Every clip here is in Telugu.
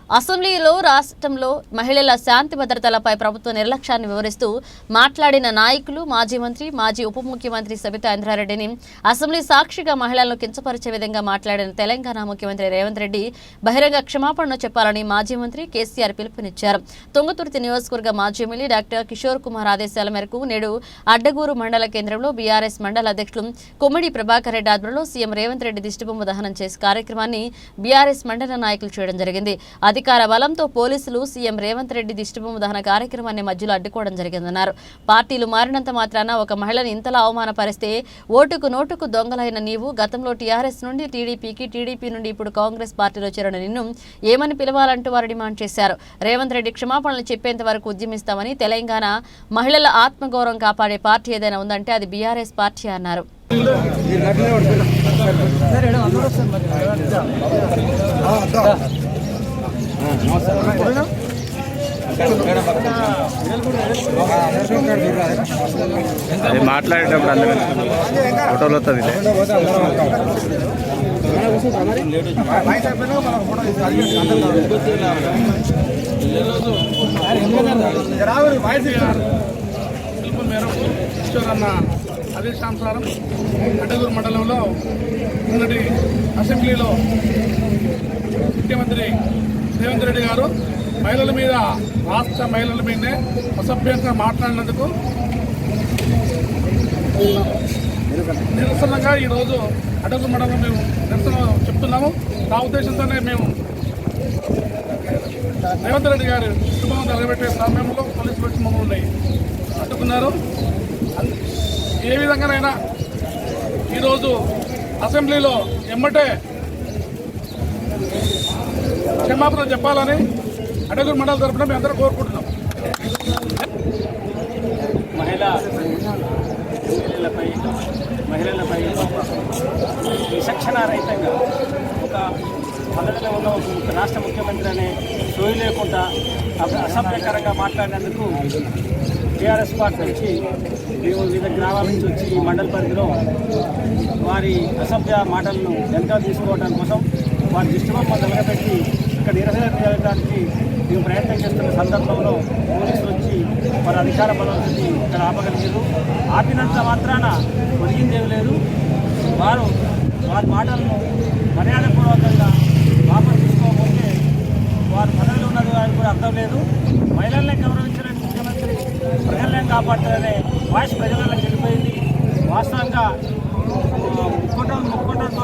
అసెంబ్లీలో రాష్ట్రంలో మహిళల శాంతి భద్రతలపై ప్రభుత్వ నిర్లక్ష్యాన్ని వివరిస్తూ మాట్లాడిన నాయకులు మాజీ మంత్రి మాజీ ఉప ముఖ్యమంత్రి సబితా ఇంద్రారెడ్డిని అసెంబ్లీ సాక్షిగా మహిళలను కించపరిచే విధంగా మాట్లాడిన తెలంగాణ ముఖ్యమంత్రి రేవంత్ రెడ్డి బహిరంగ క్షమాపణ చెప్పాలని మాజీ మంత్రి కేసీఆర్ పిలుపునిచ్చారు. తుంగతుర్తి నియోజకవర్గ మాజీ ఎమ్మెల్యే డాక్టర్ కిషోర్ కుమార్ ఆదేశాల మేరకు నేడు అడ్డగూరు మండల కేంద్రంలో బీఆర్ఎస్ మండల అధ్యక్షులు కొమ్మిడి ప్రభాకర్ రెడ్డి ఆధ్వర్యంలో సీఎం రేవంత్ రెడ్డి దిష్టిబొమ్మ దహనం చేసే కార్యక్రమాన్ని బీఆర్ఎస్ మండల నాయకులు చేయడం జరిగింది. అధికార బలంతో పోలీసులు సీఎం రేవంత్ రెడ్డి దిష్టిబొమ్మ దహన కార్యక్రమాన్ని మధ్యలో అడ్డుకోవడం జరిగిందన్నారు. పార్టీలు మారినంత మాత్రాన ఒక మహిళను ఇంతలా అవమానపరిస్తే ఓటుకు నోటుకు దొంగలైన నీవు గతంలో టీఆర్ఎస్ నుండి టీడీపీకి, టీడీపీ నుండి ఇప్పుడు కాంగ్రెస్ పార్టీలో చేరిన నిన్ను ఏమని పిలవాలంటూ వారు డిమాండ్ చేశారు. రేవంత్ రెడ్డి క్షమాపణలు చెప్పేంత వరకు ఉద్యమిస్తామని, తెలంగాణ మహిళల ఆత్మగౌరవం కాపాడే పార్టీ ఏదైనా ఉందంటే అది బీఆర్ఎస్ పార్టీ అన్నారు. మాట్లాడేటప్పుడు అందరూ ఫోటోలు వస్తుంది. ఆదేశానుసారం అడ్డగూరు మండలంలో ఉన్నటి అసెంబ్లీలో ముఖ్యమంత్రి రేవంత్ రెడ్డి గారు మహిళల మీద, రాష్ట్ర మహిళల మీదనే అసభ్యంగా మాట్లాడినందుకు నిరసనగా ఈరోజు అడ్డగూరు మండలంలో మేము నిరసన చెప్తున్నాము. ఆ ఉద్దేశంతోనే మేము రేవంత్ రెడ్డి గారు శుభం నిలబెట్టే సమయంలో పోలీసులు వచ్చి మమ్మల్ని అడ్డుకున్నారు. ఏ విధంగానైనా ఈరోజు అసెంబ్లీలో ఎమ్మటే క్షమాపణ చెప్పాలని అడ్డగూరు మండలం తరఫున మేము అందరూ కోరుకుంటున్నాం. మహిళలపై విచక్షణారహితంగా ఒక పదవిలో ఉన్న ఒక రాష్ట్ర ముఖ్యమంత్రి అనే సోయి లేకుండా అసభ్యకరంగా మాట్లాడినందుకు టీఆర్ఎస్ పార్టీ నుంచి మేము వివిధ గ్రామాల నుంచి వచ్చి ఈ మండల పరిధిలో వారి అసభ్య మాటలను వెనక తీసుకోవడం కోసం వారి దిష్టిబొమ్మ నిలబెట్టి ఇక్కడ నిరసన చేయడానికి మేము ప్రయత్నం చేస్తున్న సందర్భంలో పోలీసులు వచ్చి వారి అధికార బలం నుంచి ఇక్కడ ఆపగలిగారు. ఆపినంత మాత్రాన ఒరిగిందేవి లేదు. వారి మాటలను మర్యాదపూర్వకంగా వాపసు తీసుకోకపోతే వారు పదవిలో ఉన్నది వారికి కూడా అర్థం లేదు. మహిళల్ని గౌరవించిన ముఖ్యమంత్రి ప్రజలనే కాపాడుతారనే వాయిస్ ప్రజలకు వెళ్ళిపోయింది. వాస్తవంగా ముక్కోటంతో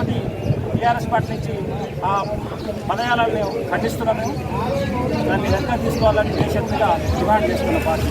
టీఆర్ఎస్ పార్టీ నుంచి ఆ పదయాలను మేము ఖండిస్తున్నాము. దాన్ని వెనక తీసుకోవాలని దేశంగా డిమాండ్ చేస్తున్న పార్టీ.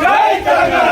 జై తెలంగాణ.